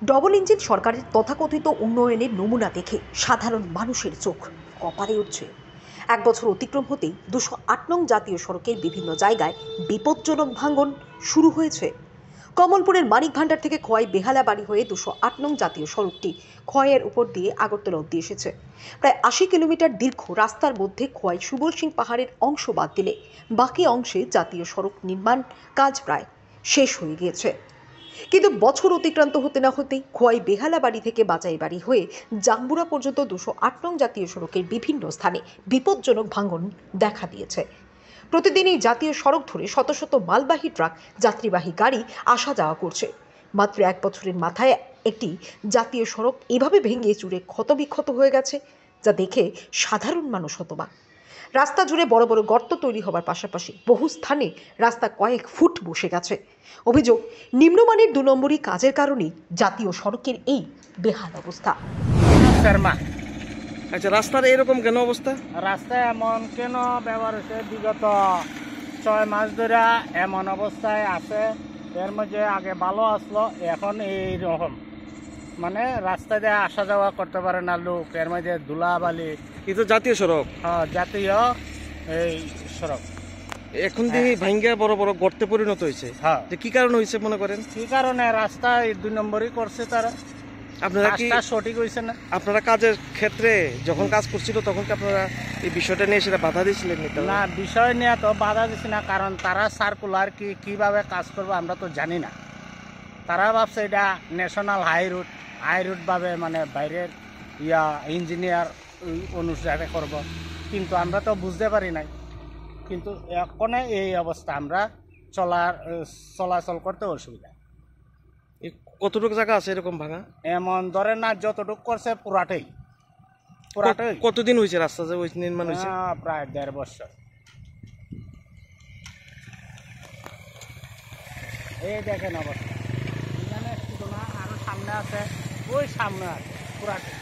Double engine সরকারের তথাকথিত উন্নয়নের নমুনা দেখে সাধারণ মানুষের চোখ কপালে উঠছে। এক বছর অতিক্রম হতেই 208 নং জাতীয় সড়কের বিভিন্ন জায়গায় বিপজ্জনক ভাঙন শুরু হয়েছে। কমলপুরের মানিক ভান্ডার থেকে খোয়াই বেহালা বাড়ি হয়ে 208 নং জাতীয় সড়কটি খোয়াইয়ের উপর দিয়ে আগরতলা অবধি এসেছে। প্রায় 80 কিলোমিটার দীর্ঘ রাস্তার মধ্যে খোয়াই সুবল সিং পাহাড়ের অংশ বাদ দিলে বাকি অংশে জাতীয় সড়ক নির্মাণ কাজ প্রায় শেষ হয়ে গিয়েছে। কিন্তু বছর অতিক্রান্ত হতে না হতেই খোয়াই বেহালা বাড়ি থেকে বাজাই বাড়ি হয়ে জাম্বুরা পর্যন্ত 208 নং জাতীয় সড়কের বিভিন্ন স্থানে বিপজ্জনক ভাঙন দেখা দিয়েছে। প্রতিদিন এই জাতীয় সড়ক ধরে শত শত মালবাহী ট্রাক, যাত্রীবাহী গাড়ি আসা যাওয়া করছে। মাত্র এক বছরের মাথায় একটি জাতীয় সড়ক এভাবে ভেঙে চুরে ক্ষতবিক্ষত হয়ে গেছে, যা দেখে সাধারণ মানুষ হতবাক। রাস্তা জুড়ে বড় বড় গর্ত তৈরি হবার পাশাপাশি বহু স্থানে রাস্তা কয়েক ফুট বসে গেছে। অভিযোগ, নিম্নমানের 2 নম্বরই কাজের কারণেই জাতীয় সড়কের এই বেহাল অবস্থা। আচ্ছা, রাস্তার এরকম কেন অবস্থা? রাস্তা এমন কেন ব্যবহার হচ্ছে, বিগত 6 মাস ধরে এমন অবস্থায় আছে। এর মধ্যে আগে ভালো আসলো, এখন এই রকম মানে রাস্তা দিয়ে আসা যাওয়া করতে পারে না লোক। এর মধ্যে ধুলাবালি। কিন্তু জাতীয় সড়ক, হ্যাঁ, জাতীয় এই সড়ক এখন দিনই ভাঙ্গা বড় বড় গর্তে পরিণত হয়েছে। হ্যাঁ, কি কারণ হয়েছে মনে করেন? কি কারণে রাস্তা এই 2 নম্বরই করছে তারা। আপনারা কি সঠিক হয়েছে না? আপনারা কাজের ক্ষেত্রে যখন কাজ করছিল তখন কি আপনারা এই বিষয়টা নিয়ে সেটা বাধা দিয়েছিলেন? না, বিষয় নিয়ে তো বাধা দিচ্ছি না, কারণ তারা সার্কুলার কিভাবে কাজ করবে আমরা তো জানি না। তারা ভাবছে এটা ন্যাশনাল হাই রুট ভাবে, মানে বাইরের ইঞ্জিনিয়ার অনুসারে করব, কিন্তু আমরা তো বুঝতে পারি নাই। কিন্তু এখন এই অবস্থা, আমরা চলাচল করতে অসুবিধা। কতটুকু জায়গা আছে এরকম ভাঙা? এমন ধরে না, যতটুকু করছে পুরাটাই। কতদিন হয়েছে রাস্তা যে নির্মাণ হয়েছে? প্রায় 1.5 বছর। এই দেখেন অবস্থা, এখানে শুধু না, আরো সামনে আছে, ওই সামনে আছে পুরাটাই।